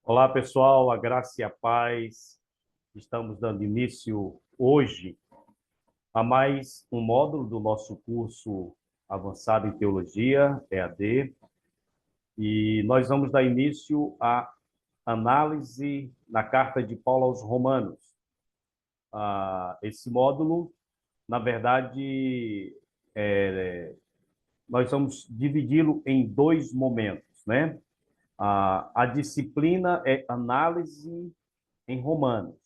Olá, pessoal, a graça e a paz. Estamos dando início hoje a mais um módulo do nosso curso avançado em teologia, EAD, e nós vamos dar início à análise na carta de Paulo aos Romanos. Esse módulo, na verdade, nós vamos dividi-lo em dois momentos, né? A disciplina é análise em Romanos.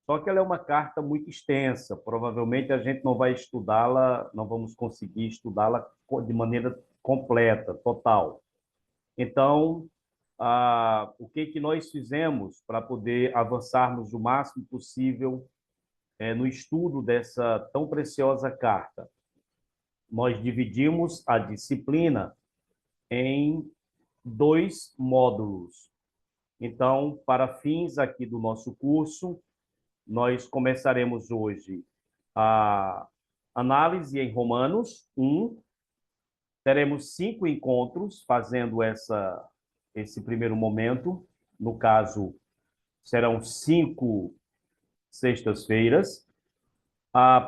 Só que ela é uma carta muito extensa. Provavelmente a gente não vai estudá-la, não vamos conseguir estudá-la de maneira completa, total. Então, o que que nós fizemos para poder avançarmos o máximo possível no estudo dessa tão preciosa carta? Nós dividimos a disciplina em dois módulos. Então, para fins aqui do nosso curso, nós começaremos hoje a análise em Romanos 1. Teremos 5 encontros fazendo esse primeiro momento. No caso, serão 5 sextas-feiras.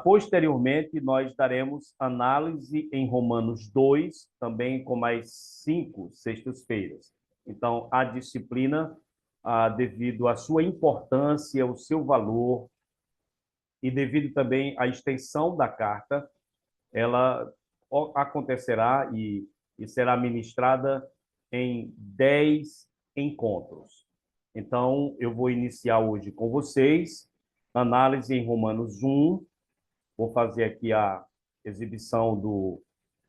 Posteriormente, nós daremos análise em Romanos 2, também com mais 5 sextas-feiras. Então, a disciplina, devido à sua importância, o seu valor, e devido também à extensão da carta, ela acontecerá e será ministrada em 10 encontros. Então, eu vou iniciar hoje com vocês, análise em Romanos 1. Vou fazer aqui a exibição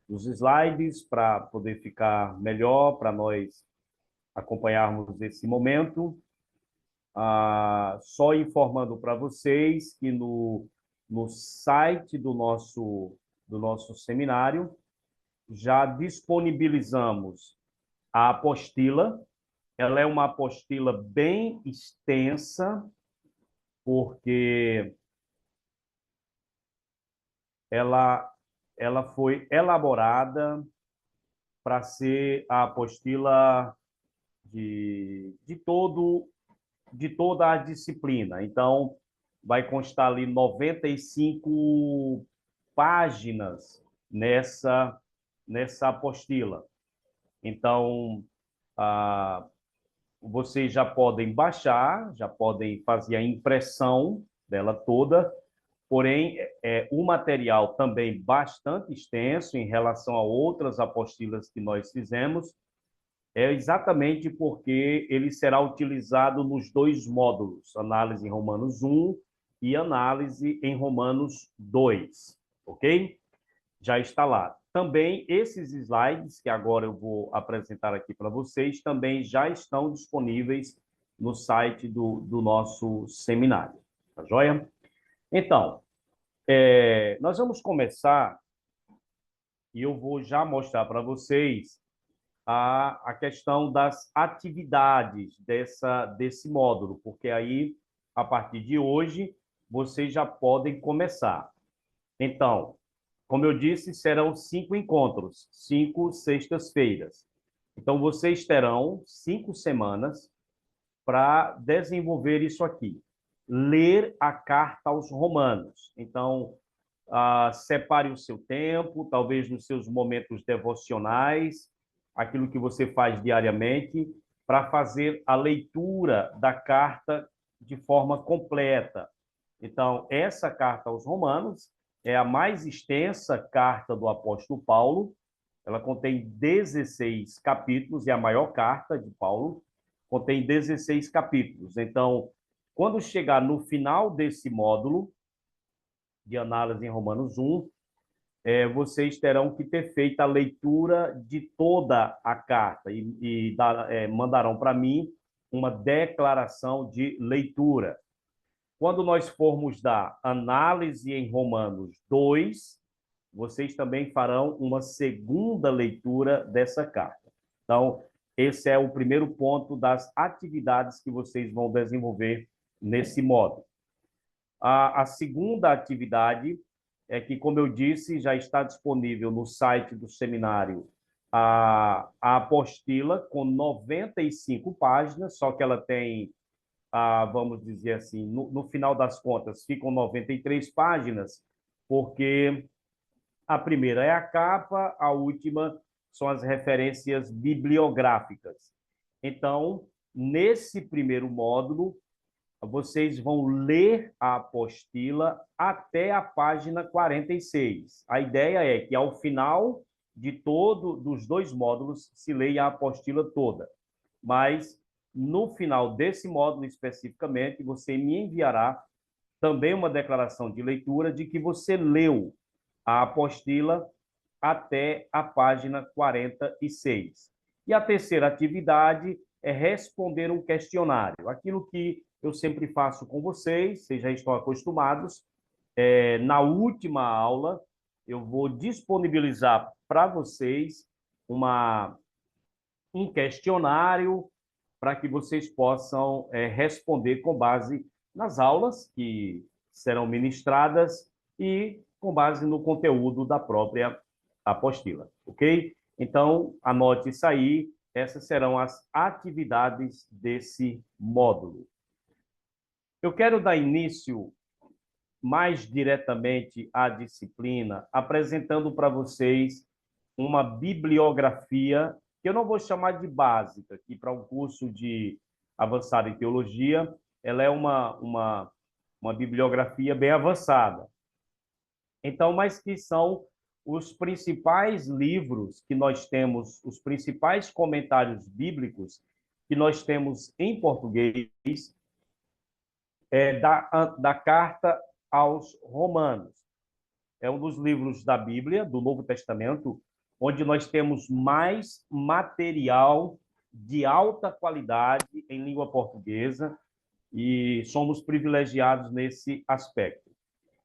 dos slides para poder ficar melhor, para nós acompanharmos esse momento. Só informando para vocês que no site do nosso seminário já disponibilizamos a apostila. Ela é uma apostila bem extensa, porque ela foi elaborada para ser a apostila de toda a disciplina. Então, vai constar ali 95 páginas nessa apostila. Então, vocês já podem baixar, já podem fazer a impressão dela toda, porém, o material também bastante extenso em relação a outras apostilas que nós fizemos, é exatamente porque ele será utilizado nos dois módulos, análise em Romanos 1 e análise em Romanos 2, ok? Já está lá. Também esses slides que agora eu vou apresentar aqui para vocês também já estão disponíveis no site do nosso seminário, tá joia? Então, nós vamos começar e eu vou já mostrar para vocês a questão das atividades desse módulo, porque aí, a partir de hoje, vocês já podem começar. Então, como eu disse, serão 5 encontros, 5 sextas-feiras. Então, vocês terão 5 semanas para desenvolver isso aqui. Ler a carta aos Romanos. Então, separe o seu tempo, talvez nos seus momentos devocionais, aquilo que você faz diariamente, para fazer a leitura da carta de forma completa. Então, essa carta aos Romanos é a mais extensa carta do apóstolo Paulo. Ela contém 16 capítulos, é a maior carta de Paulo, contém 16 capítulos. Então, quando chegar no final desse módulo de análise em Romanos 1, vocês terão que ter feito a leitura de toda a carta e mandarão para mim uma declaração de leitura. Quando nós formos dar análise em Romanos 2, vocês também farão uma segunda leitura dessa carta. Então, esse é o primeiro ponto das atividades que vocês vão desenvolver nesse módulo. A segunda atividade é que, como eu disse, já está disponível no site do seminário a apostila com 95 páginas, só que ela tem, vamos dizer assim, no final das contas, ficam 93 páginas, porque a primeira é a capa, a última são as referências bibliográficas. Então, nesse primeiro módulo, vocês vão ler a apostila até a página 46. A ideia é que, ao final dos dois módulos, se leia a apostila toda. Mas, no final desse módulo especificamente, você me enviará também uma declaração de leitura de que você leu a apostila até a página 46. E a terceira atividade é responder um questionário. Aquilo que eu sempre faço com vocês já estão acostumados. Na última aula, eu vou disponibilizar para vocês um questionário para que vocês possam responder com base nas aulas que serão ministradas e com base no conteúdo da própria apostila, ok? Então, anote isso aí, essas serão as atividades desse módulo. Eu quero dar início mais diretamente à disciplina, apresentando para vocês uma bibliografia, que eu não vou chamar de básica, que para um curso de avançado em teologia, ela é uma bibliografia bem avançada. Então, mas que são os principais livros que nós temos, os principais comentários bíblicos que nós temos em português, da carta aos Romanos. É um dos livros da Bíblia, do Novo Testamento, onde nós temos mais material de alta qualidade em língua portuguesa e somos privilegiados nesse aspecto.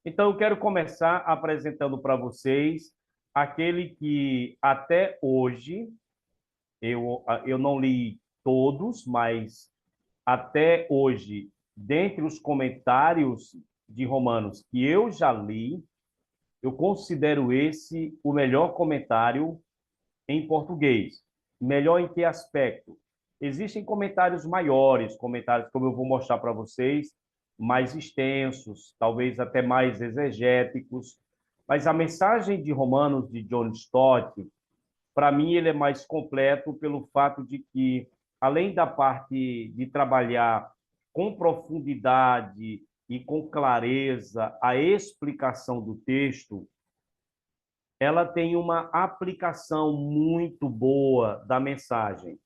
Então, eu quero começar apresentando para vocês aquele que até hoje, eu não li todos, mas até hoje, dentre os comentários de Romanos que eu já li, eu considero esse o melhor comentário em português. Melhor em que aspecto? Existem comentários maiores, comentários como eu vou mostrar para vocês, mais extensos, talvez até mais exegéticos, mas a mensagem de Romanos de John Stott, para mim, ele é mais completo pelo fato de que, além da parte de trabalhar com profundidade e com clareza a explicação do texto, ela tem uma aplicação muito boa da mensagem.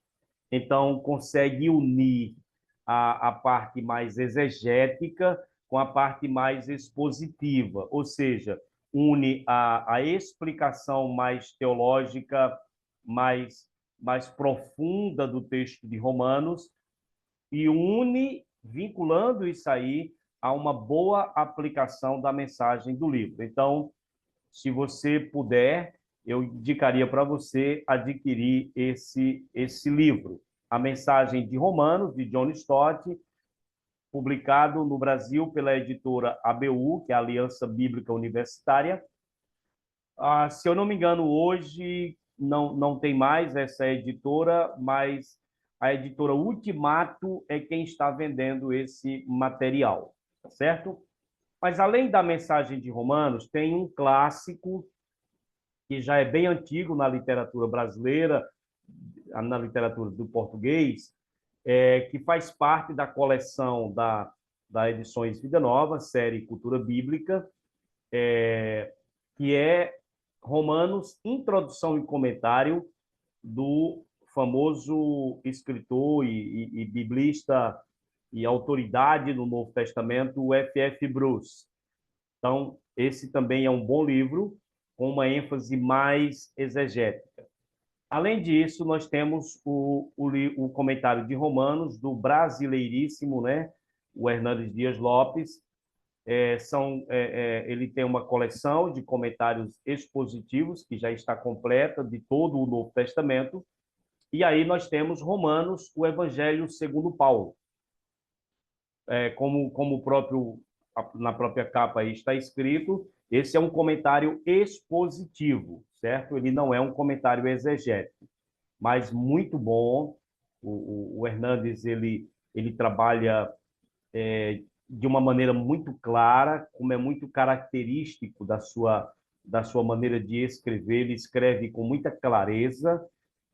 Então, consegue unir a parte mais exegética com a parte mais expositiva, ou seja, une a explicação mais teológica, mais profunda do texto de Romanos e une, vinculando isso aí a uma boa aplicação da mensagem do livro. Então, se você puder, eu indicaria para você adquirir esse livro, A Mensagem de Romanos, de John Stott, publicado no Brasil pela editora ABU, que é a Aliança Bíblica Universitária. Se eu não me engano, hoje não tem mais essa editora, mas a editora Ultimato é quem está vendendo esse material, tá certo? Mas, além da Mensagem de Romanos, tem um clássico que já é bem antigo na literatura brasileira, na literatura do português, que faz parte da coleção da Edições Vida Nova, série Cultura Bíblica, que é Romanos, Introdução e Comentário, do famoso escritor e biblista e autoridade do Novo Testamento, o F.F. Bruce. Então, esse também é um bom livro, com uma ênfase mais exegética. Além disso, nós temos o comentário de Romanos, do brasileiríssimo, né, o Hernandes Dias Lopes. Ele tem uma coleção de comentários expositivos, que já está completa, de todo o Novo Testamento. E aí nós temos Romanos, o Evangelho segundo Paulo. Como o próprio na própria capa aí está escrito, esse é um comentário expositivo, certo? Ele não é um comentário exegético, mas muito bom. O Hernandes, ele trabalha de uma maneira muito clara, como é muito característico da sua maneira de escrever. Ele escreve com muita clareza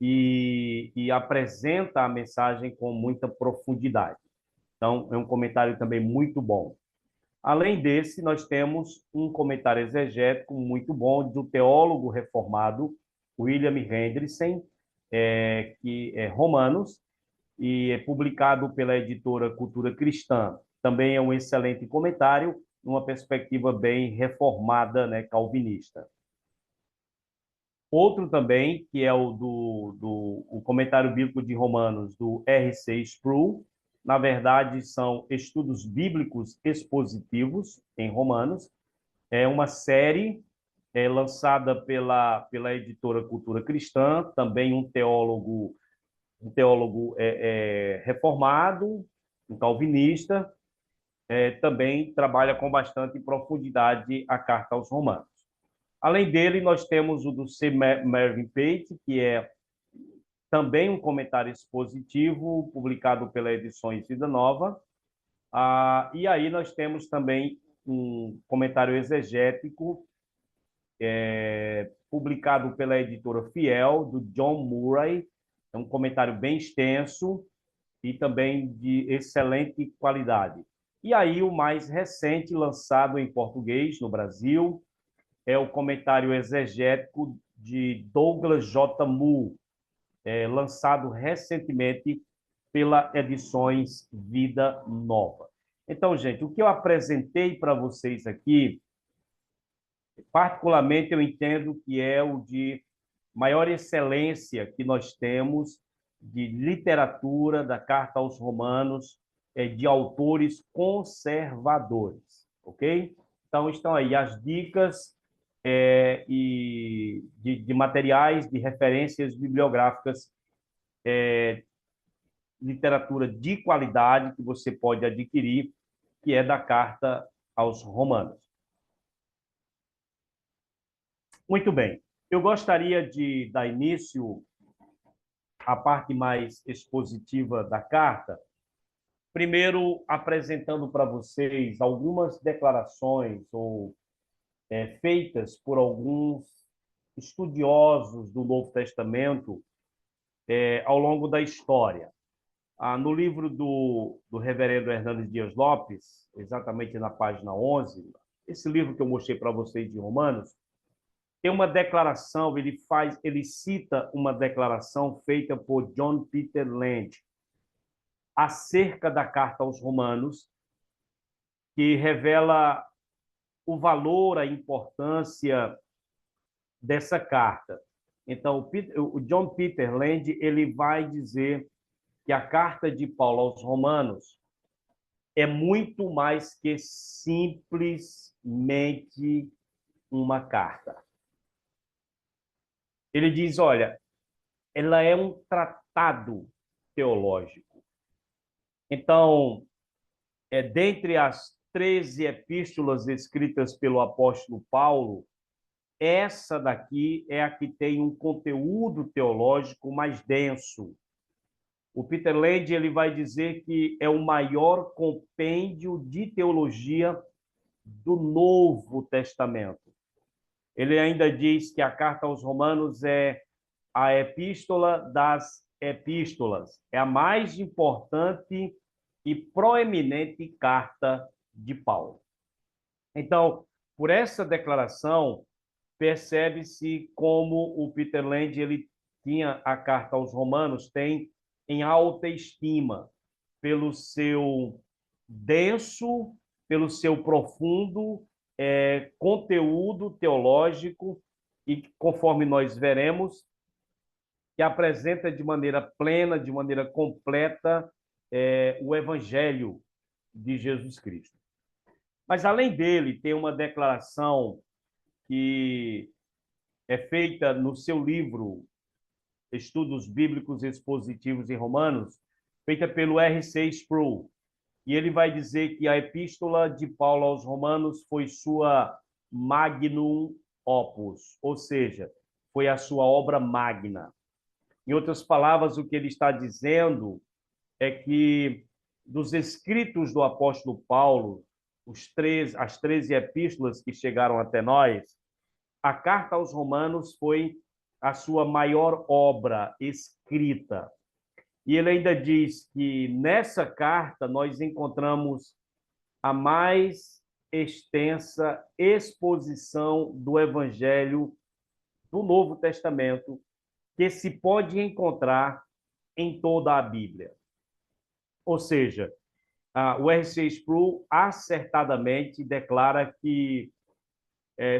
e apresenta a mensagem com muita profundidade. Então, é um comentário também muito bom. Além desse, nós temos um comentário exegético muito bom do teólogo reformado William Hendrickson, que é Romanos, e é publicado pela editora Cultura Cristã. Também é um excelente comentário, numa perspectiva bem reformada, né, calvinista. Outro também, que é o comentário bíblico de Romanos, do R.C. Sproul. Na verdade, são estudos bíblicos expositivos em Romanos. É uma série lançada pela editora Cultura Cristã, também um teólogo reformado, um calvinista, também trabalha com bastante profundidade a carta aos Romanos. Além dele, nós temos o do C. Mervyn Pate, que é também um comentário expositivo, publicado pela Edições Vida Nova. E aí nós temos também um comentário exegético, publicado pela editora Fiel, do John Murray. É um comentário bem extenso e também de excelente qualidade. E aí o mais recente, lançado em português no Brasil, é o comentário exegético de Douglas J. Moo, lançado recentemente pela Edições Vida Nova. Então, gente, o que eu apresentei para vocês aqui, particularmente eu entendo que é o de maior excelência que nós temos de literatura, da Carta aos Romanos, de autores conservadores, ok? Então, estão aí as dicas de materiais, de referências bibliográficas, literatura de qualidade que você pode adquirir, que é da Carta aos Romanos. Muito bem. Eu gostaria de dar início à parte mais expositiva da carta, primeiro apresentando para vocês algumas declarações feitas por alguns estudiosos do Novo Testamento ao longo da história. No livro do reverendo Hernandes Dias Lopes, exatamente na página 11, esse livro que eu mostrei para vocês de Romanos, tem uma declaração, ele cita uma declaração feita por John Peter Land acerca da carta aos Romanos, que revela o valor, a importância dessa carta. Então, o John Peter Land, ele vai dizer que a carta de Paulo aos Romanos é muito mais que simplesmente uma carta. Ele diz, olha, ela é um tratado teológico. Então, dentre as 13 epístolas escritas pelo apóstolo Paulo, essa daqui é a que tem um conteúdo teológico mais denso. O Peter Land, ele vai dizer que é o maior compêndio de teologia do Novo Testamento. Ele ainda diz que a carta aos Romanos é a epístola das epístolas, é a mais importante e proeminente carta de Paulo. Então, por essa declaração, percebe-se como o Peter Land, ele tinha a carta aos Romanos, tem em alta estima pelo seu denso, pelo seu profundo conteúdo teológico e, conforme nós veremos, que apresenta de maneira plena, de maneira completa, o Evangelho de Jesus Cristo. Mas, além dele, tem uma declaração que é feita no seu livro Estudos Bíblicos Expositivos em Romanos, feita pelo R.C. Sproul, e ele vai dizer que a epístola de Paulo aos Romanos foi sua magnum opus, ou seja, foi a sua obra magna. Em outras palavras, o que ele está dizendo é que dos escritos do apóstolo Paulo, as 13 epístolas que chegaram até nós, a carta aos Romanos foi a sua maior obra escrita. E ele ainda diz que nessa carta nós encontramos a mais extensa exposição do Evangelho do Novo Testamento que se pode encontrar em toda a Bíblia. Ou seja, o R.C. Sproul acertadamente declara que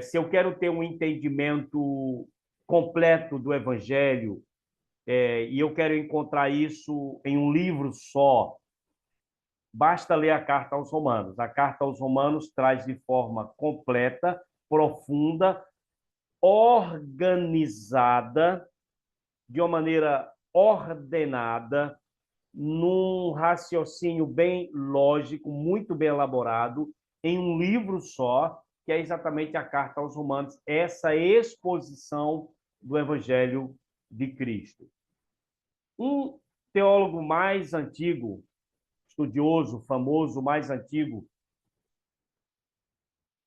se eu quero ter um entendimento completo do Evangelho, e eu quero encontrar isso em um livro só, basta ler a Carta aos Romanos. A Carta aos Romanos traz de forma completa, profunda, organizada, de uma maneira ordenada, num raciocínio bem lógico, muito bem elaborado, em um livro só, que é exatamente a Carta aos Romanos, essa exposição do Evangelho de Cristo. Um teólogo mais antigo, estudioso, famoso, mais antigo,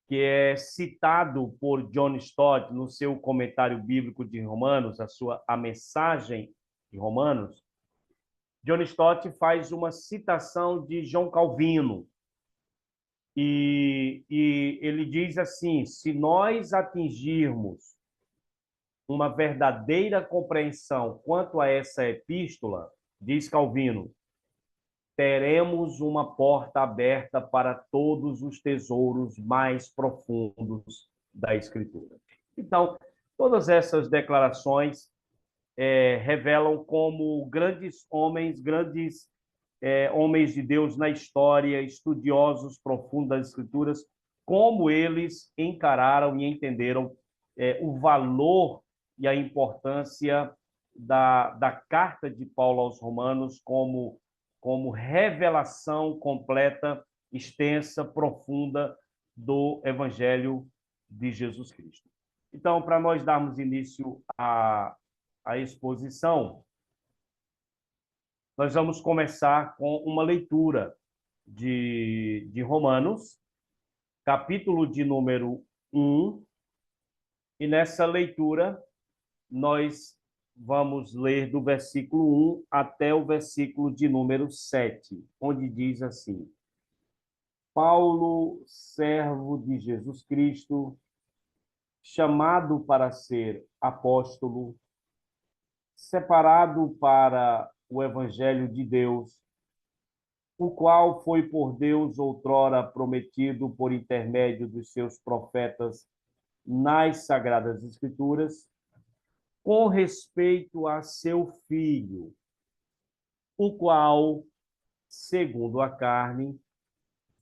que é citado por John Stott no seu comentário bíblico de Romanos, a mensagem de Romanos, John Stott faz uma citação de João Calvino. E ele diz assim: se nós atingirmos uma verdadeira compreensão quanto a essa epístola, diz Calvino, teremos uma porta aberta para todos os tesouros mais profundos da Escritura. Então, todas essas declarações revelam como grandes homens de Deus na história, estudiosos profundos das Escrituras, como eles encararam e entenderam o valor e a importância da carta de Paulo aos Romanos como revelação completa, extensa, profunda do Evangelho de Jesus Cristo. Então, para nós darmos início à exposição, nós vamos começar com uma leitura de Romanos, capítulo de número 1, e nessa leitura nós vamos ler do versículo 1 até o versículo de número 7, onde diz assim: Paulo, servo de Jesus Cristo, chamado para ser apóstolo, separado para o Evangelho de Deus, o qual foi por Deus outrora prometido por intermédio dos seus profetas nas Sagradas Escrituras, com respeito a seu Filho, o qual, segundo a carne,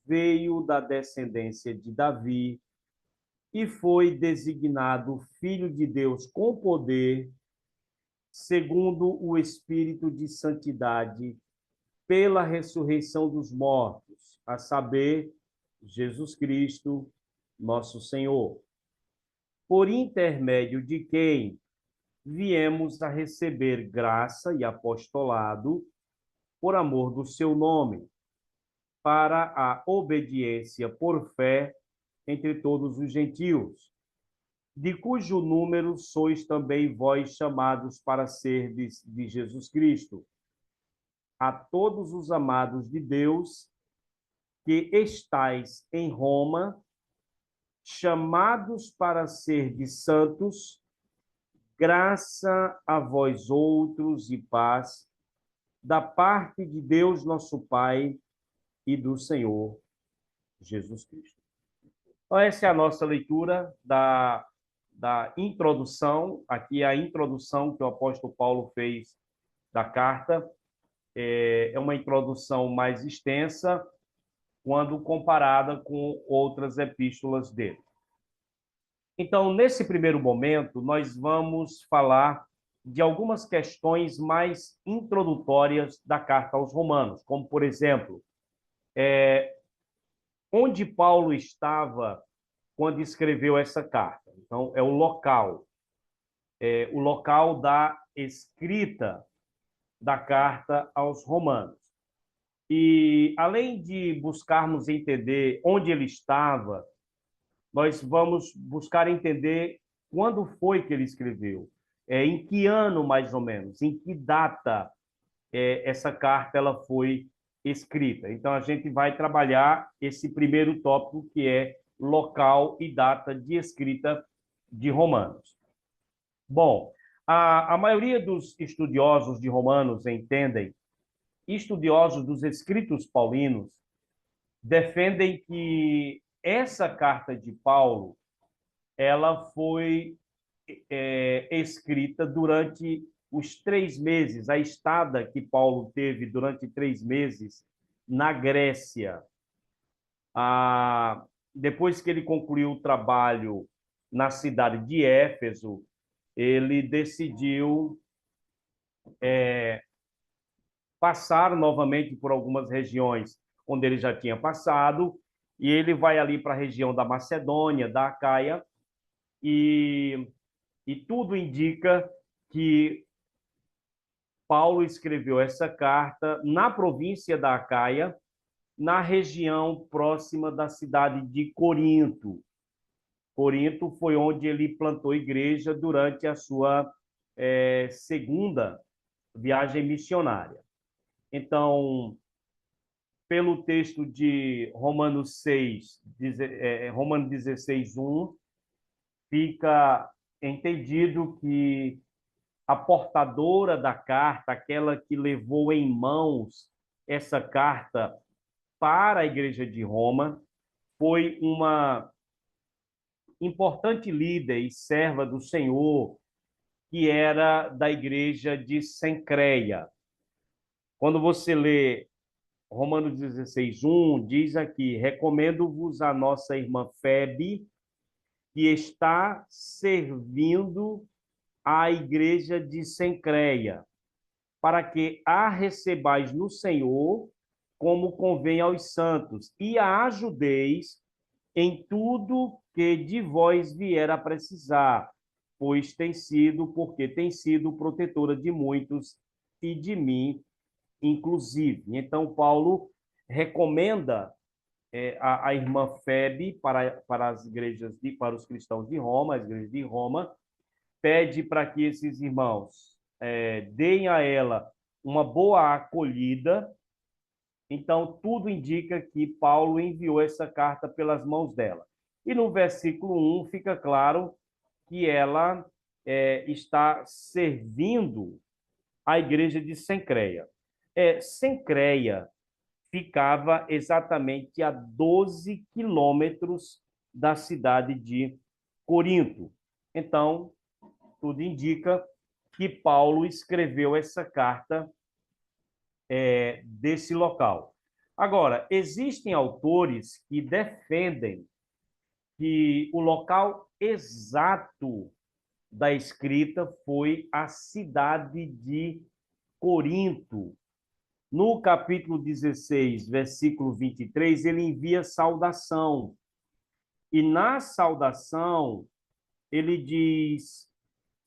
veio da descendência de Davi e foi designado Filho de Deus com poder, segundo o Espírito de Santidade, pela ressurreição dos mortos, a saber, Jesus Cristo, nosso Senhor, por intermédio de quem viemos a receber graça e apostolado por amor do seu nome, para a obediência por fé entre todos os gentios, de cujo número sois também vós chamados para serdes de Jesus Cristo. A todos os amados de Deus que estais em Roma, chamados para serdes santos, graça a vós outros e paz, da parte de Deus nosso Pai e do Senhor Jesus Cristo. Então, essa é a nossa leitura da introdução. Aqui é a introdução que o apóstolo Paulo fez da carta. É uma introdução mais extensa quando comparada com outras epístolas dele. Então, nesse primeiro momento, nós vamos falar de algumas questões mais introdutórias da carta aos Romanos, como, por exemplo, Onde Paulo estava quando escreveu essa carta? Então, é o local da escrita da carta aos Romanos. E, além de buscarmos entender onde ele estava, nós vamos buscar entender quando foi que ele escreveu, em que ano, mais ou menos, em que data essa carta ela foi escrita. Então, a gente vai trabalhar esse primeiro tópico, que é local e data de escrita de Romanos. Bom, a maioria dos estudiosos de Romanos entendem, estudiosos dos escritos paulinos, defendem que essa carta de Paulo ela foi escrita durante os 3 meses, a estada que Paulo teve durante 3 meses na Grécia. Depois que ele concluiu o trabalho na cidade de Éfeso, ele decidiu passar novamente por algumas regiões onde ele já tinha passado, e ele vai ali para a região da Macedônia, da Acaia, e tudo indica que Paulo escreveu essa carta na província da Acaia, na região próxima da cidade de Corinto. Corinto foi onde ele plantou igreja durante a sua segunda viagem missionária. Então, pelo texto de Romanos 6, Romanos 16, 1, fica entendido que a portadora da carta, aquela que levou em mãos essa carta para a igreja de Roma, foi uma importante líder e serva do Senhor, que era da igreja de Cencreia. Quando você lê Romanos 16, 1, diz aqui: recomendo-vos a nossa irmã Febe, que está servindo a igreja de Cencreia, para que a recebais no Senhor, como convém aos santos, e a ajudeis em tudo que de vós vier a precisar, porque tem sido protetora de muitos e de mim, inclusive. Então, Paulo recomenda a irmã Febe para as igrejas, para os cristãos de Roma, as igrejas de Roma, pede para que esses irmãos deem a ela uma boa acolhida. Então, tudo indica que Paulo enviou essa carta pelas mãos dela. E no versículo 1 fica claro que ela está servindo a igreja de Cencreia. Cencreia ficava exatamente a 12 quilômetros da cidade de Corinto. Então, tudo indica que Paulo escreveu essa carta desse local. Agora, existem autores que defendem que o local exato da escrita foi a cidade de Corinto. No capítulo 16, versículo 23, ele envia saudação. E na saudação, ele diz: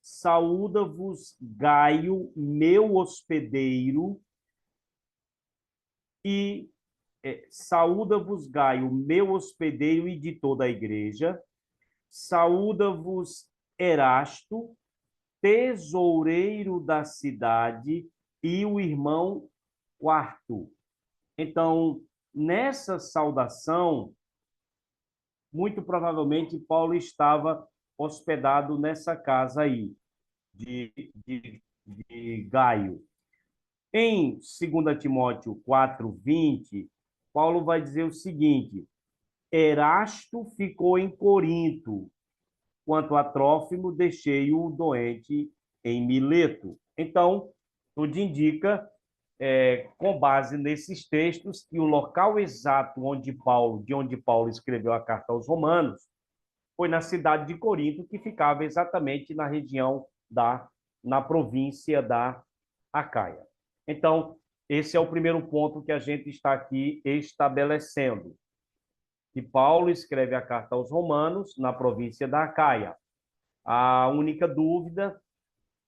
saúda-vos Gaio, meu hospedeiro, e saúda-vos Gaio, meu hospedeiro e de toda a igreja. Saúda-vos Erasto, tesoureiro da cidade, e o irmão Quarto. Então, nessa saudação, muito provavelmente Paulo estava hospedado nessa casa aí, de Gaio. Em 2 Timóteo 4:20, Paulo vai dizer o seguinte: Erasto ficou em Corinto, quanto a Trófimo, deixei-o doente em Mileto. Então, tudo indica, com base nesses textos, que o local exato de onde Paulo escreveu a carta aos Romanos foi na cidade de Corinto, que ficava exatamente na região na província da Acaia. Então, Esse é o primeiro ponto que a gente está aqui estabelecendo. Que Paulo escreve a carta aos Romanos na província da Acaia. A única dúvida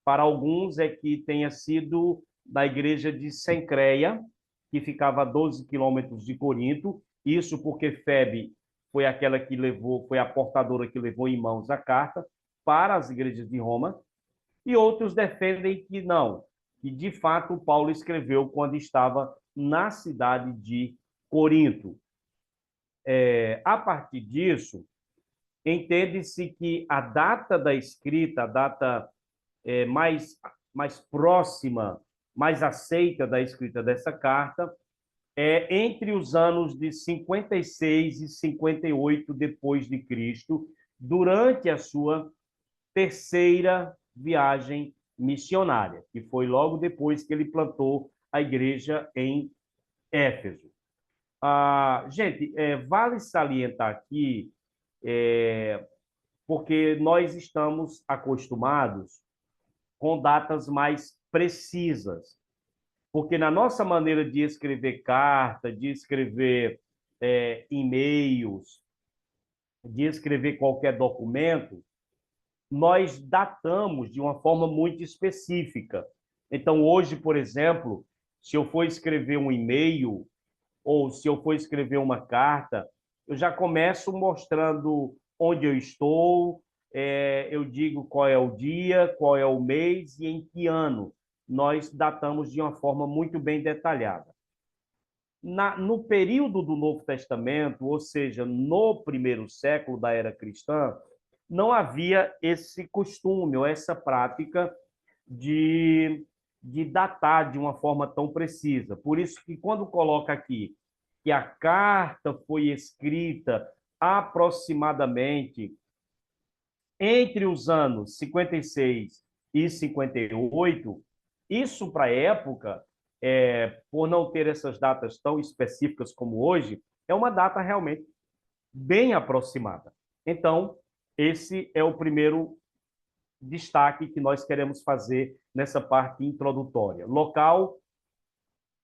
para alguns é que tenha sido da igreja de Cencreia, que ficava a 12 quilômetros de Corinto, isso porque Febe foi aquela que levou, foi a portadora que levou em mãos a carta para as igrejas de Roma, e outros defendem que não, que de fato Paulo escreveu quando estava na cidade de Corinto. A partir disso, entende-se que a data da escrita, a data mais próxima, mais aceita da escrita dessa carta, é entre os anos de 56 e 58 depois de Cristo, durante a sua terceira viagem missionária, que foi logo depois que ele plantou a igreja em Éfeso. Gente, vale salientar aqui, porque nós estamos acostumados com datas mais precisas, porque na nossa maneira de escrever carta, de escrever e-mails, de escrever qualquer documento, nós datamos de uma forma muito específica. Então, hoje, por exemplo, se eu for escrever um e-mail ou se eu for escrever uma carta, eu já começo mostrando onde eu estou, eu digo qual é o dia, qual é o mês e em que ano. Nós datamos de uma forma muito bem detalhada. No período do Novo Testamento, ou seja, no primeiro século da era cristã, não havia esse costume ou essa prática de datar de uma forma tão precisa. Por isso que quando coloca aqui que a carta foi escrita aproximadamente entre os anos 56 e 58, isso para a época, por não ter essas datas tão específicas como hoje, é uma data realmente bem aproximada. Então, esse é o primeiro destaque que nós queremos fazer nessa parte introdutória. Local,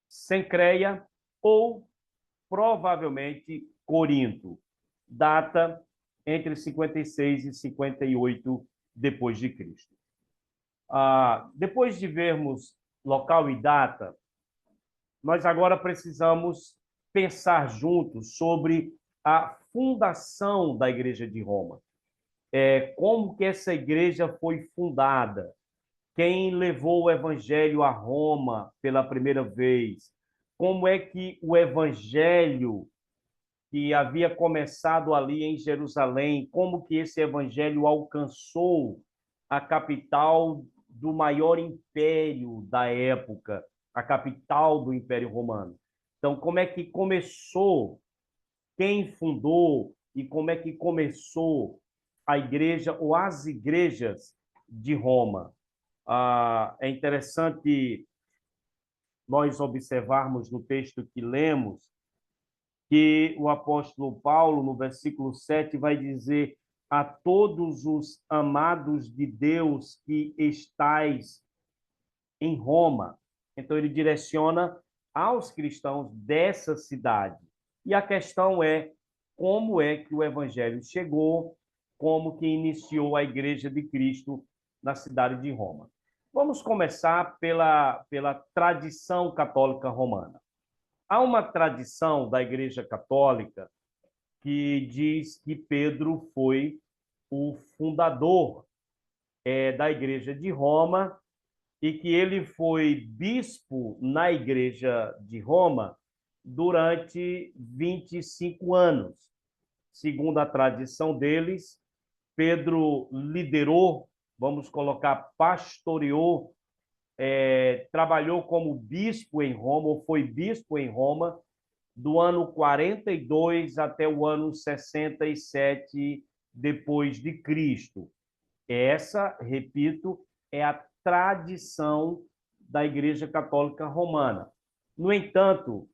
Cencreia ou provavelmente Corinto. Data entre 56 e 58 depois de Cristo. Depois de vermos local e data, nós agora precisamos pensar juntos sobre a fundação da Igreja de Roma. Como que essa igreja foi fundada? Quem levou o evangelho a Roma pela primeira vez? Como é que o evangelho que havia começado ali em Jerusalém, como que esse evangelho alcançou a capital do maior império da época, a capital do Império Romano? Então, como é que começou? Quem fundou e como é que começou a igreja ou as igrejas de Roma? É interessante nós observarmos no texto que lemos que o apóstolo Paulo, no versículo 7, vai dizer: a todos os amados de Deus que estais em Roma. Então, ele direciona aos cristãos dessa cidade. E a questão é como é que o evangelho chegou, como que iniciou a igreja de Cristo na cidade de Roma. Vamos começar pela tradição católica romana. Há uma tradição da Igreja Católica que diz que Pedro foi o fundador da Igreja de Roma e que ele foi bispo na Igreja de Roma durante 25 anos. Segundo a tradição deles, Pedro liderou, vamos colocar, pastoreou, trabalhou como bispo em Roma, ou foi bispo em Roma, do ano 42 até o ano 67 depois de Cristo. Essa, repito, é a tradição da Igreja Católica Romana. No entanto,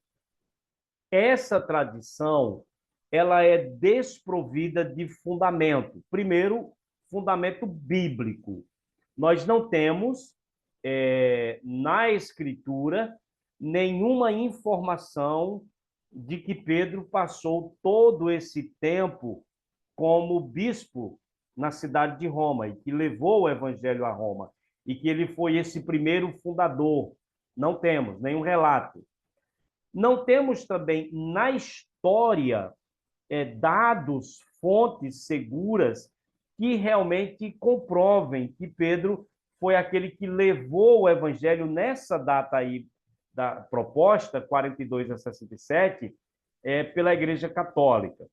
essa tradição ela é desprovida de fundamento. Primeiro, fundamento bíblico. Nós não temos na Escritura nenhuma informação de que Pedro passou todo esse tempo como bispo na cidade de Roma e que levou o evangelho a Roma e que ele foi esse primeiro fundador. Não temos nenhum relato. Não temos também na história dados, fontes seguras que realmente comprovem que Pedro foi aquele que levou o evangelho nessa data aí da proposta, 42 a 67, pela Igreja Católica.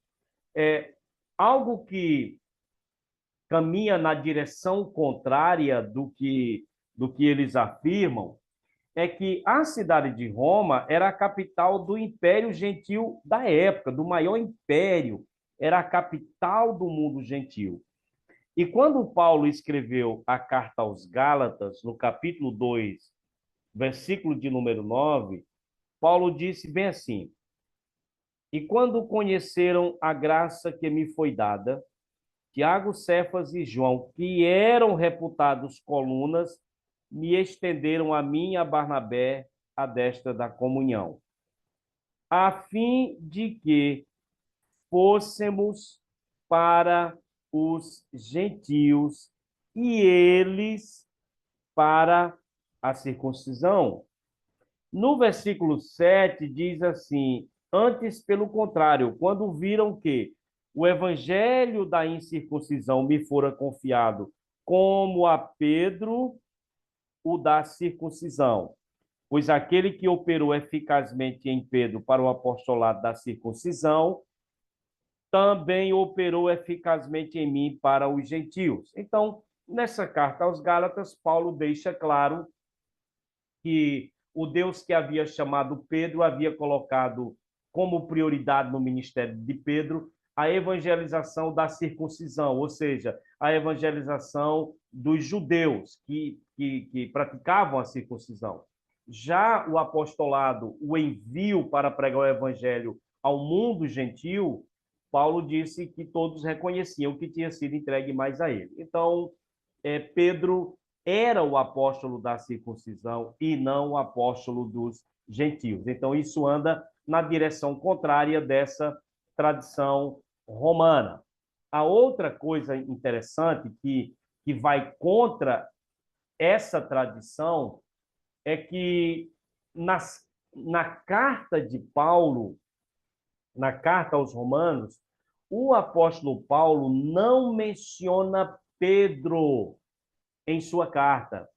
Algo que caminha na direção contrária do que eles afirmam é que a cidade de Roma era a capital do Império Gentil da época, do maior império, era a capital do mundo gentil. E quando Paulo escreveu a carta aos Gálatas, no capítulo 2, versículo de número 9, Paulo disse bem assim: E quando conheceram a graça que me foi dada, Tiago, Cefas e João, que eram reputados colunas, me estenderam a mim e a Barnabé a destra da comunhão, a fim de que fôssemos para os gentios e eles para a circuncisão. No versículo 7 diz assim: Antes, pelo contrário, quando viram que o evangelho da incircuncisão me fora confiado, como a Pedro o da circuncisão, pois aquele que operou eficazmente em Pedro para o apostolado da circuncisão, também operou eficazmente em mim para os gentios. Então, nessa carta aos Gálatas, Paulo deixa claro que o Deus que havia chamado Pedro havia colocado como prioridade no ministério de Pedro a evangelização da circuncisão, ou seja, a evangelização dos judeus que praticavam a circuncisão. Já o apostolado, o envio para pregar o evangelho ao mundo gentil, Paulo disse que todos reconheciam que tinha sido entregue mais a ele. Então, Pedro era o apóstolo da circuncisão e não o apóstolo dos gentios. Então, isso anda na direção contrária dessa tradição romana. A outra coisa interessante que vai contra essa tradição é que na carta de Paulo, na carta aos Romanos, o apóstolo Paulo não menciona Pedro em sua carta.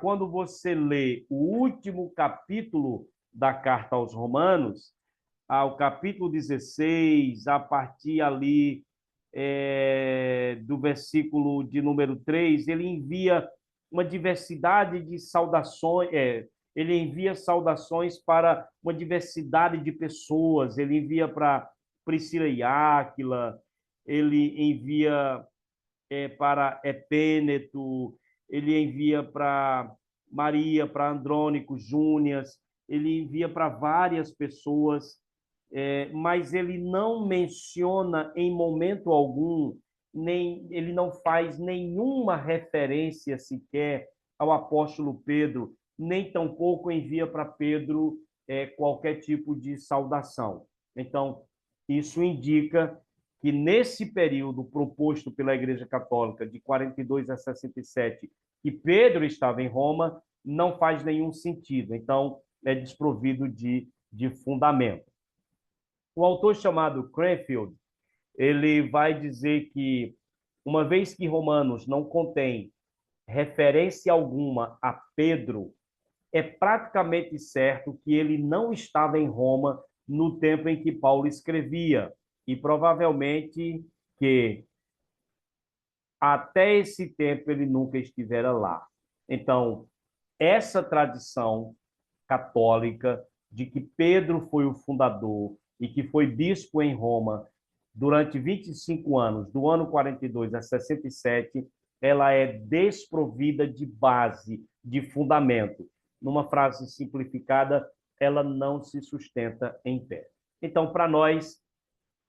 Quando você lê o último capítulo da carta aos Romanos, o capítulo 16, a partir ali do versículo de número 3, ele envia uma diversidade de saudações, ele envia saudações para uma diversidade de pessoas, ele envia para Priscila e Áquila, ele envia para Epêneto, ele envia para Maria, para Andrônico, Júnias, ele envia para várias pessoas, mas ele não menciona em momento algum, ele não faz nenhuma referência sequer ao apóstolo Pedro, nem tampouco envia para Pedro qualquer tipo de saudação. Então, isso indica que nesse período proposto pela Igreja Católica, de 42 a 67, que Pedro estava em Roma, não faz nenhum sentido. Então, é desprovido de fundamento. O autor chamado Cranfield, ele vai dizer que, uma vez que Romanos não contém referência alguma a Pedro, é praticamente certo que ele não estava em Roma no tempo em que Paulo escrevia, e provavelmente que até esse tempo ele nunca estivera lá. Então, essa tradição católica de que Pedro foi o fundador e que foi bispo em Roma durante 25 anos, do ano 42 a 67, ela é desprovida de base, de fundamento. Numa frase simplificada, ela não se sustenta em pé. Então, para nós,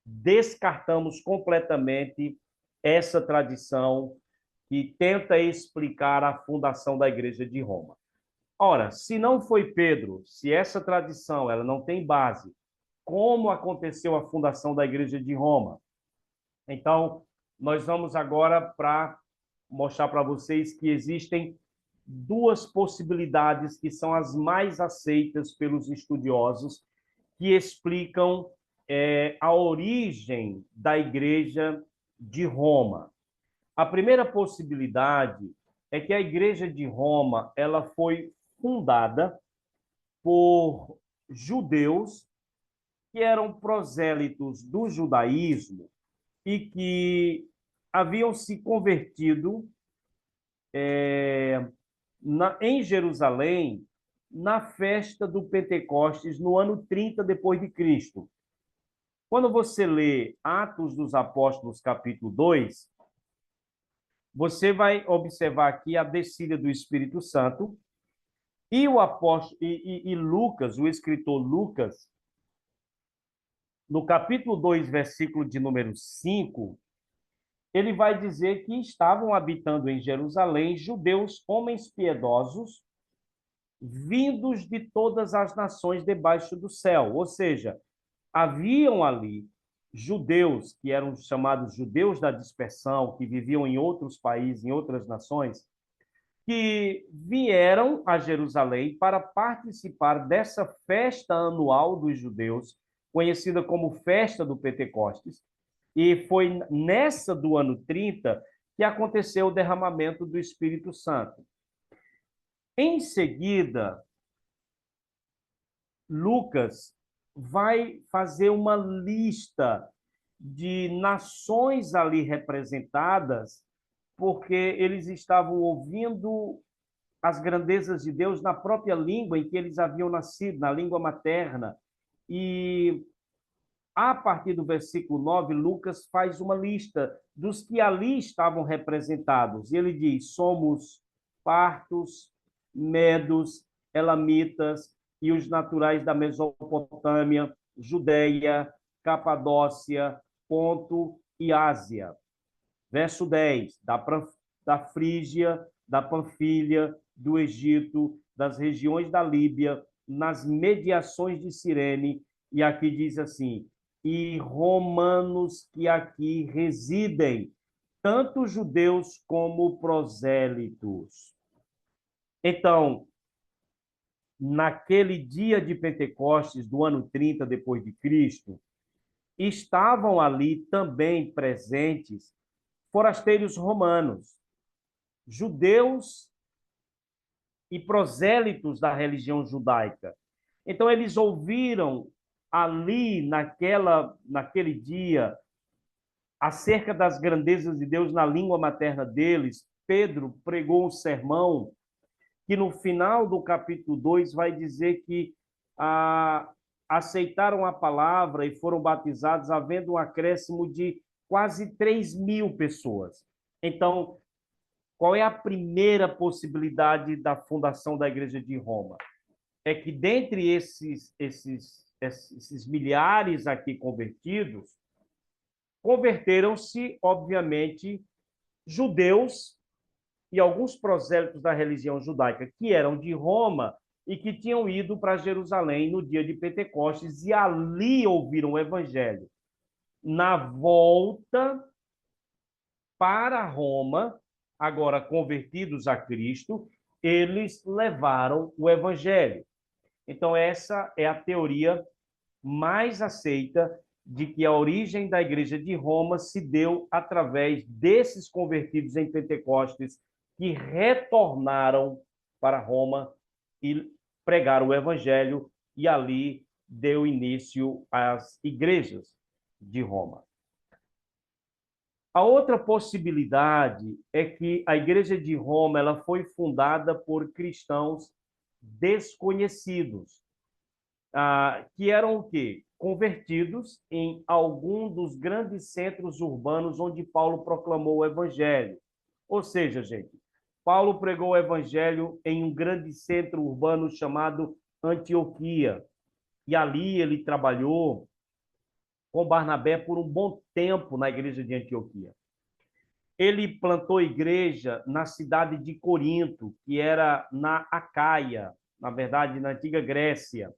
descartamos completamente essa tradição que tenta explicar a fundação da Igreja de Roma. Ora, se não foi Pedro, se essa tradição ela não tem base, como aconteceu a fundação da Igreja de Roma? Então, nós vamos agora para mostrar para vocês que existem duas possibilidades que são as mais aceitas pelos estudiosos, que explicam a origem da Igreja de Roma. A primeira possibilidade é que a Igreja de Roma ela foi fundada por judeus que eram prosélitos do judaísmo e que haviam se convertido em Jerusalém na festa do Pentecostes no ano 30 depois de Cristo. Quando você lê Atos dos Apóstolos, capítulo 2, você vai observar aqui a descida do Espírito Santo e o apóstolo e Lucas, o escritor Lucas, no capítulo 2, versículo de número 5, ele vai dizer que estavam habitando em Jerusalém judeus, homens piedosos, vindos de todas as nações debaixo do céu. Ou seja, haviam ali judeus, que eram chamados judeus da dispersão, que viviam em outros países, em outras nações, que vieram a Jerusalém para participar dessa festa anual dos judeus, conhecida como Festa do Pentecostes, e foi nessa do ano 30 que aconteceu o derramamento do Espírito Santo. Em seguida, Lucas vai fazer uma lista de nações ali representadas, porque eles estavam ouvindo as grandezas de Deus na própria língua em que eles haviam nascido, na língua materna. E a partir do versículo 9, Lucas faz uma lista dos que ali estavam representados. E ele diz: somos partos, medos, elamitas e os naturais da Mesopotâmia, Judeia, Capadócia, Ponto e Ásia. Verso 10, da Frígia, da Panfilha, do Egito, das regiões da Líbia, nas mediações de Cirene, e aqui diz assim: e romanos que aqui residem, tanto judeus como prosélitos. Então, naquele dia de Pentecostes do ano 30 depois de Cristo, estavam ali também presentes forasteiros romanos, judeus e prosélitos da religião judaica. Então eles ouviram ali naquele dia acerca das grandezas de Deus na língua materna deles. Pedro pregou um sermão que no final do capítulo 2 vai dizer que aceitaram a palavra e foram batizados, havendo um acréscimo de quase 3.000 pessoas. Então, qual é a primeira possibilidade da fundação da Igreja de Roma? É que dentre esses milhares aqui convertidos, converteram-se, obviamente, judeus e alguns prosélitos da religião judaica que eram de Roma e que tinham ido para Jerusalém no dia de Pentecostes e ali ouviram o evangelho. Na volta para Roma, agora convertidos a Cristo, eles levaram o evangelho. Então, essa é a teoria mais aceita de que a origem da Igreja de Roma se deu através desses convertidos em Pentecostes que retornaram para Roma e pregaram o evangelho, e ali deu início às igrejas de Roma. A outra possibilidade é que a Igreja de Roma ela foi fundada por cristãos desconhecidos, que eram o quê? Convertidos em algum dos grandes centros urbanos onde Paulo proclamou o evangelho. Ou seja, gente, Paulo pregou o evangelho em um grande centro urbano chamado Antioquia, e ali ele trabalhou com Barnabé por um bom tempo na igreja de Antioquia. Ele plantou igreja na cidade de Corinto, que era na Acaia, na verdade, na antiga Grécia.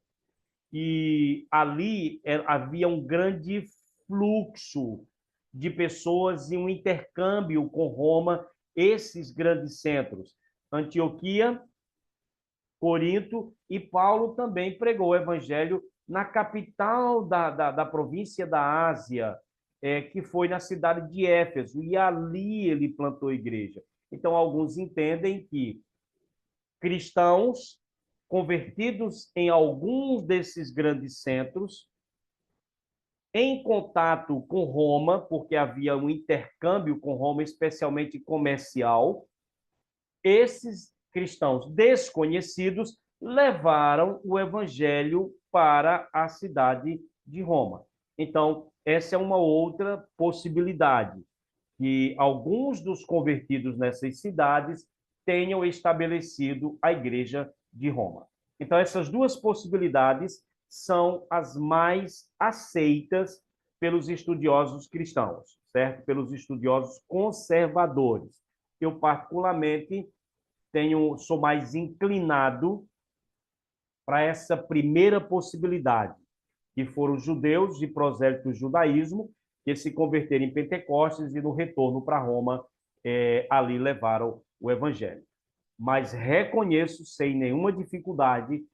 E ali havia um grande fluxo de pessoas e um intercâmbio com Roma, esses grandes centros. Antioquia, Corinto, e Paulo também pregou o evangelho na capital da província da Ásia, que foi na cidade de Éfeso, e ali ele plantou igreja. Então, alguns entendem que cristãos convertidos em alguns desses grandes centros, em contato com Roma, porque havia um intercâmbio com Roma, especialmente comercial, esses cristãos desconhecidos levaram o evangelho para a cidade de Roma. Então, essa é uma outra possibilidade, que alguns dos convertidos nessas cidades tenham estabelecido a igreja de Roma. Então, essas duas possibilidades são as mais aceitas pelos estudiosos cristãos, certo? Pelos estudiosos conservadores. Eu, particularmente, sou mais inclinado para essa primeira possibilidade, que foram os judeus e prosélitos do judaísmo, que se converteram em Pentecostes e no retorno para Roma, ali levaram o evangelho. Mas reconheço, sem nenhuma dificuldade,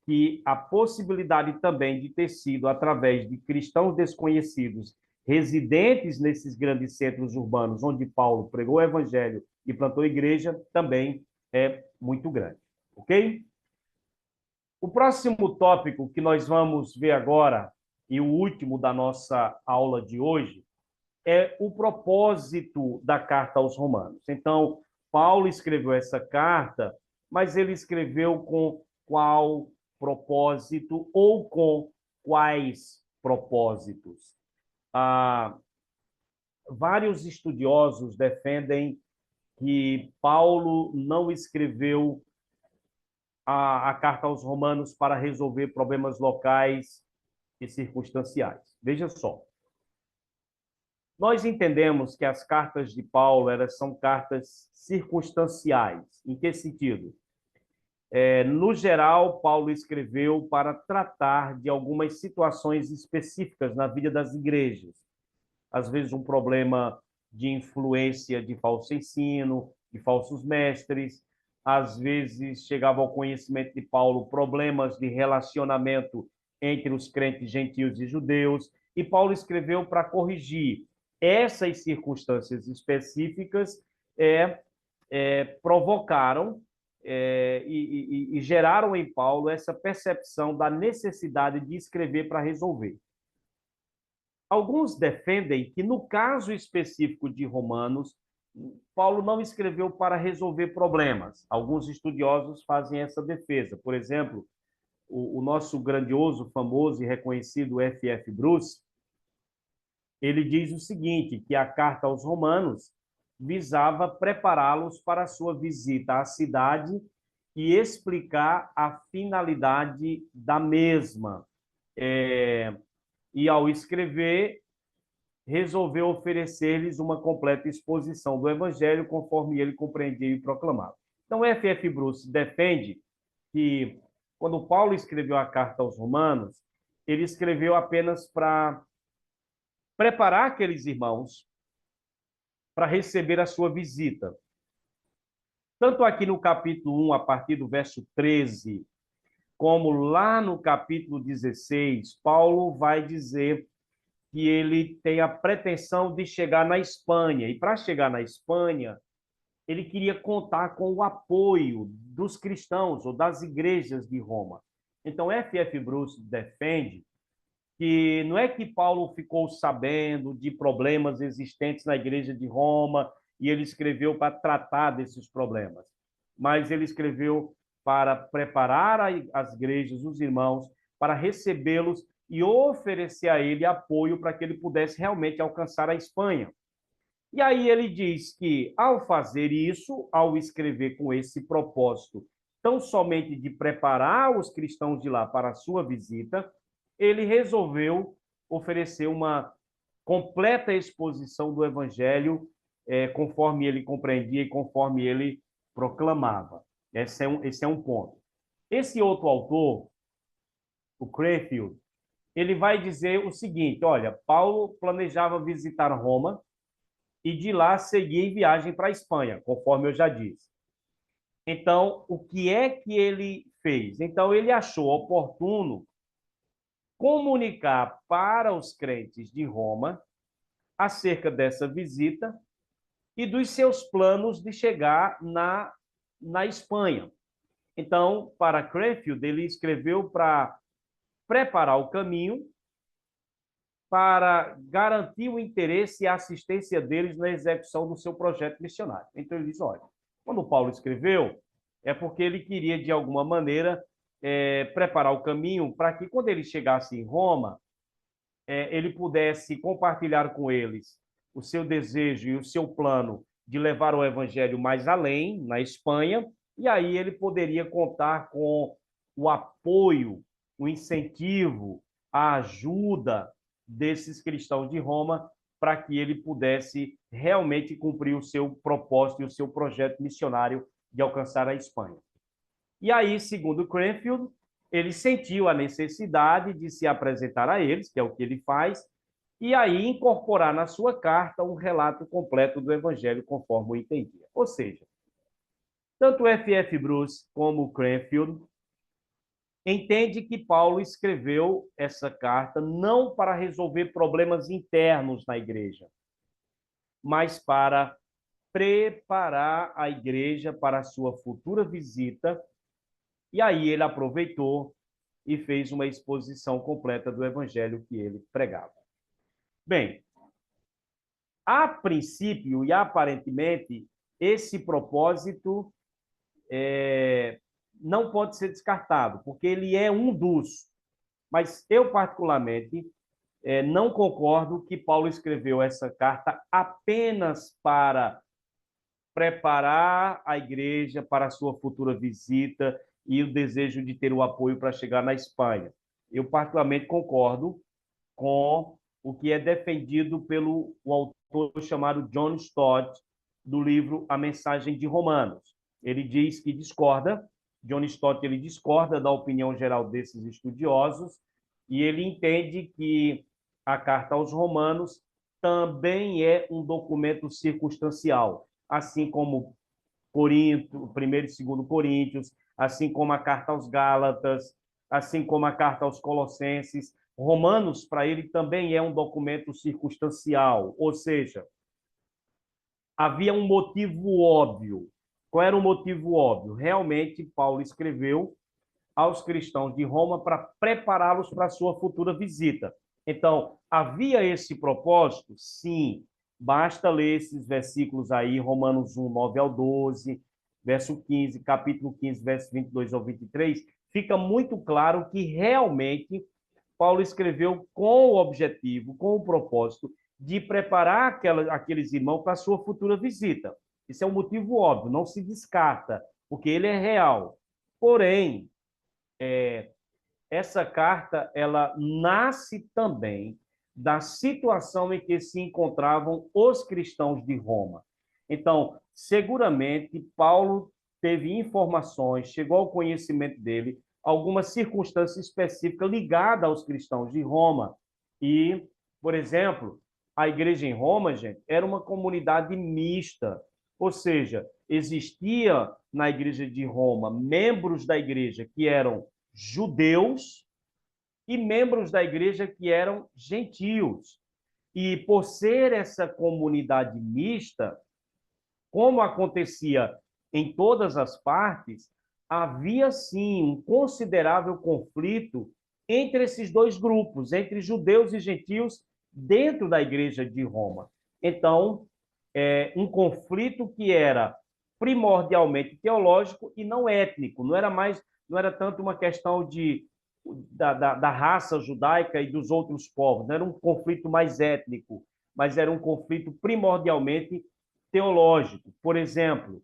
que a possibilidade também de ter sido através de cristãos desconhecidos, residentes nesses grandes centros urbanos, onde Paulo pregou o evangelho e plantou igreja, também é muito grande. Ok? O próximo tópico que nós vamos ver agora, e o último da nossa aula de hoje, é o propósito da carta aos Romanos. Então, Paulo escreveu essa carta, mas ele escreveu com qual propósito ou com quais propósitos? Ah, vários estudiosos defendem que Paulo não escreveu a carta aos Romanos para resolver problemas locais e circunstanciais. Veja só, nós entendemos que as cartas de Paulo elas são cartas circunstanciais. Em que sentido? No geral, Paulo escreveu para tratar de algumas situações específicas na vida das igrejas. Às vezes, um problema de influência de falso ensino, de falsos mestres. Às vezes, chegava ao conhecimento de Paulo problemas de relacionamento entre os crentes gentios e judeus. E Paulo escreveu para corrigir essas circunstâncias específicas, provocaram e geraram em Paulo essa percepção da necessidade de escrever para resolver. Alguns defendem que, no caso específico de Romanos, Paulo não escreveu para resolver problemas. Alguns estudiosos fazem essa defesa. Por exemplo, o nosso grandioso, famoso e reconhecido F.F. Bruce, ele diz o seguinte, que a carta aos Romanos visava prepará-los para a sua visita à cidade e explicar a finalidade da mesma. E ao escrever, resolveu oferecer-lhes uma completa exposição do Evangelho, conforme ele compreendia e proclamava. Então, F.F. Bruce defende que, quando Paulo escreveu a carta aos Romanos, ele escreveu apenas para preparar aqueles irmãos para receber a sua visita. Tanto aqui no capítulo 1, a partir do verso 13, como lá no capítulo 16, Paulo vai dizer que ele tem a pretensão de chegar na Espanha. E para chegar na Espanha, ele queria contar com o apoio dos cristãos ou das igrejas de Roma. Então, F.F. Bruce defende que não é que Paulo ficou sabendo de problemas existentes na igreja de Roma e ele escreveu para tratar desses problemas, mas ele escreveu para preparar as igrejas, os irmãos, para recebê-los e oferecer a ele apoio para que ele pudesse realmente alcançar a Espanha. E aí ele diz que, ao fazer isso, ao escrever com esse propósito, tão somente de preparar os cristãos de lá para a sua visita, ele resolveu oferecer uma completa exposição do Evangelho conforme ele compreendia e conforme ele proclamava. Esse é um ponto. Esse outro autor, o Cranfield, ele vai dizer o seguinte: olha, Paulo planejava visitar Roma e de lá seguir em viagem para a Espanha, conforme eu já disse. Então, o que é que ele fez? Então, ele achou oportuno comunicar para os crentes de Roma acerca dessa visita e dos seus planos de chegar na Espanha. Então, para Cranfield, ele escreveu para preparar o caminho para garantir o interesse e a assistência deles na execução do seu projeto missionário. Então, ele diz, olha, quando Paulo escreveu, é porque ele queria, de alguma maneira, preparar o caminho para que, quando ele chegasse em Roma, ele pudesse compartilhar com eles o seu desejo e o seu plano de levar o evangelho mais além, na Espanha, e aí ele poderia contar com o apoio, o incentivo, a ajuda desses cristãos de Roma para que ele pudesse realmente cumprir o seu propósito e o seu projeto missionário de alcançar a Espanha. E aí, segundo Cranfield, ele sentiu a necessidade de se apresentar a eles, que é o que ele faz, e aí incorporar na sua carta um relato completo do Evangelho conforme o entendia. Ou seja, tanto F.F. Bruce como Cranfield entende que Paulo escreveu essa carta não para resolver problemas internos na igreja, mas para preparar a igreja para a sua futura visita. E aí ele aproveitou e fez uma exposição completa do evangelho que ele pregava. Bem, a princípio e aparentemente, esse propósito não pode ser descartado, porque ele é um dos. Mas eu, particularmente, não concordo que Paulo escreveu essa carta apenas para preparar a igreja para a sua futura visita e o desejo de ter o apoio para chegar na Espanha. Eu, particularmente, concordo com o que é defendido pelo autor chamado John Stott, do livro A Mensagem de Romanos. Ele diz que discorda, John Stott ele discorda da opinião geral desses estudiosos e ele entende que a Carta aos Romanos também é um documento circunstancial, assim como Corinto, 1º e 2º Coríntios, assim como a Carta aos Gálatas, assim como a Carta aos Colossenses. Romanos, para ele, também é um documento circunstancial, ou seja, havia um motivo óbvio. Qual era o motivo óbvio? Realmente, Paulo escreveu aos cristãos de Roma para prepará-los para a sua futura visita. Então, havia esse propósito? Sim. Basta ler esses versículos aí, Romanos 1, 9 ao 12, verso 15, capítulo 15, verso 22 ao 23, fica muito claro que realmente Paulo escreveu com o objetivo, com o propósito de preparar aqueles irmãos para a sua futura visita. Isso é um motivo óbvio, não se descarta, porque ele é real. Porém, essa carta ela nasce também da situação em que se encontravam os cristãos de Roma. Então, seguramente, Paulo teve informações, chegou ao conhecimento dele, algumas circunstâncias específicas ligadas aos cristãos de Roma. E, por exemplo, a igreja em Roma, gente, era uma comunidade mista, ou seja, existia na igreja de Roma membros da igreja que eram judeus e membros da igreja que eram gentios. E por ser essa comunidade mista, como acontecia em todas as partes, havia sim um considerável conflito entre esses dois grupos, entre judeus e gentios, dentro da igreja de Roma. Então, um conflito que era primordialmente teológico e não étnico, não era tanto uma questão da raça judaica e dos outros povos, não era um conflito mais étnico, mas era um conflito primordialmente teológico. Por exemplo,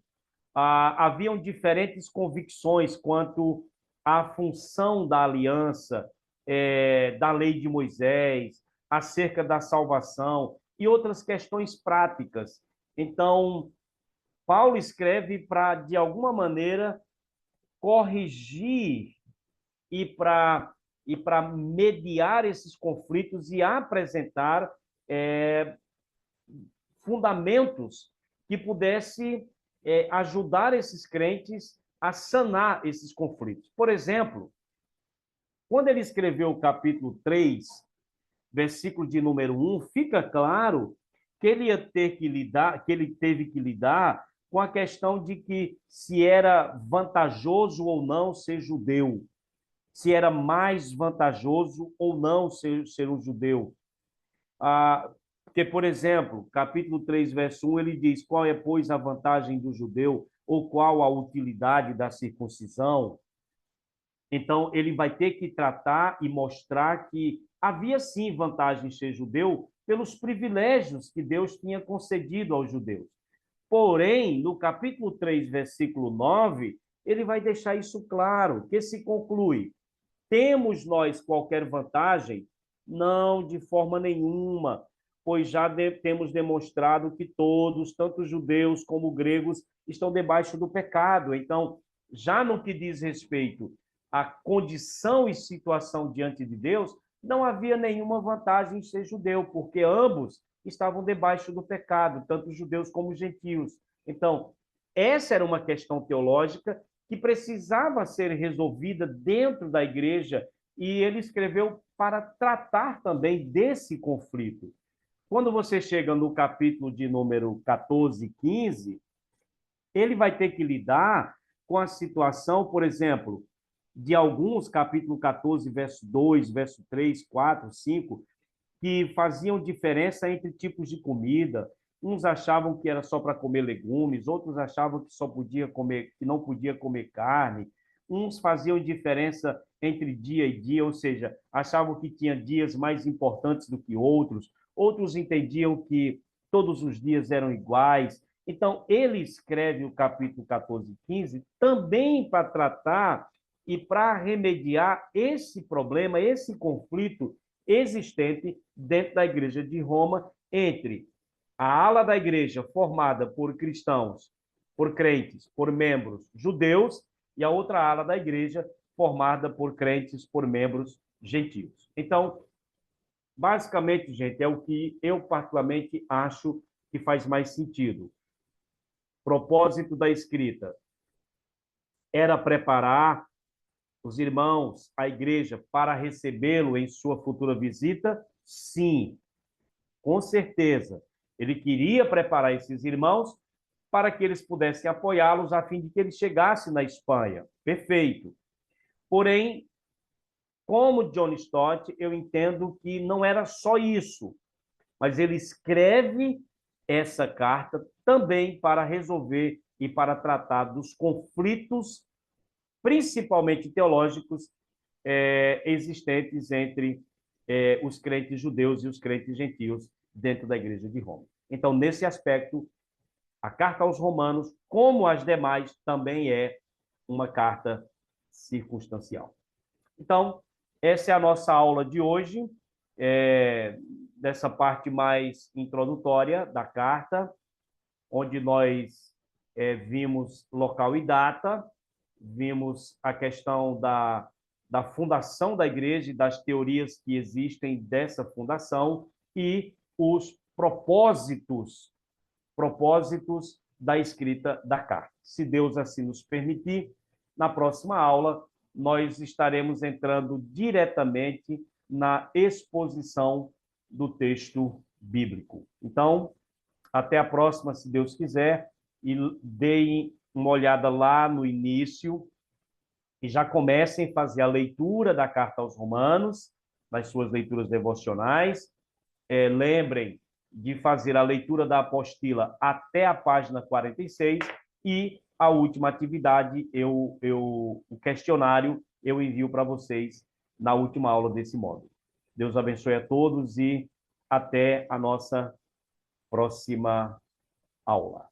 haviam diferentes convicções quanto à função da aliança, da lei de Moisés, acerca da salvação e outras questões práticas Então, Paulo escreve para, de alguma maneira, corrigir e para mediar esses conflitos e apresentar fundamentos que pudesse ajudar esses crentes a sanar esses conflitos. Por exemplo, quando ele escreveu o capítulo 3, versículo de número 1, fica claro que ele ia ter que lidar, que ele teve que lidar com a questão de que se era vantajoso ou não ser judeu, se era mais vantajoso ou não ser um judeu. Porque, por exemplo, capítulo 3, verso 1, ele diz: qual é, pois, a vantagem do judeu, ou qual a utilidade da circuncisão? Então, ele vai ter que tratar e mostrar que havia sim vantagem em ser judeu pelos privilégios que Deus tinha concedido aos judeus. Porém, no capítulo 3, versículo 9, ele vai deixar isso claro, que se conclui: temos nós qualquer vantagem? Não, de forma nenhuma, pois já temos demonstrado que todos, tanto judeus como gregos, estão debaixo do pecado. Então, já no que diz respeito à condição e situação diante de Deus, não havia nenhuma vantagem em ser judeu, porque ambos estavam debaixo do pecado, tanto judeus como gentios. Então, essa era uma questão teológica que precisava ser resolvida dentro da igreja, e ele escreveu para tratar também desse conflito. Quando você chega no capítulo de número 14 e 15, ele vai ter que lidar com a situação, por exemplo, de alguns, capítulo 14, verso 2, verso 3, 4, 5, que faziam diferença entre tipos de comida. Uns achavam que era só para comer legumes, outros achavam que só podia comer, que não podia comer carne. Uns faziam diferença entre dia e dia, ou seja, achavam que tinha dias mais importantes do que outros. Outros entendiam que todos os dias eram iguais. Então, ele escreve o capítulo 14 e 15 também para tratar e para remediar esse problema, esse conflito existente dentro da Igreja de Roma entre a ala da igreja formada por cristãos, por crentes, por membros judeus, e a outra ala da igreja formada por crentes, por membros gentios. Então, basicamente, gente, é o que eu particularmente acho que faz mais sentido. Propósito da escrita era preparar os irmãos, a igreja, para recebê-lo em sua futura visita? Sim, com certeza. Ele queria preparar esses irmãos para que eles pudessem apoiá-los a fim de que ele chegasse na Espanha. Perfeito. Porém, como John Stott, eu entendo que não era só isso, mas ele escreve essa carta também para resolver e para tratar dos conflitos, principalmente teológicos, existentes entre os crentes judeus e os crentes gentios dentro da Igreja de Roma. Então, nesse aspecto, a carta aos Romanos, como as demais, também é uma carta circunstancial. Então, essa é a nossa aula de hoje, dessa parte mais introdutória da carta, onde nós vimos local e data, vimos a questão da fundação da igreja e das teorias que existem dessa fundação e os propósitos da escrita da carta. Se Deus assim nos permitir, na próxima aula nós estaremos entrando diretamente na exposição do texto bíblico. Então, até a próxima, se Deus quiser, e deem uma olhada lá no início e já comecem a fazer a leitura da carta aos Romanos, nas suas leituras devocionais. Lembrem de fazer a leitura da apostila até a página 46 e a última atividade, o questionário, eu envio para vocês na última aula desse módulo. Deus abençoe a todos e até a nossa próxima aula.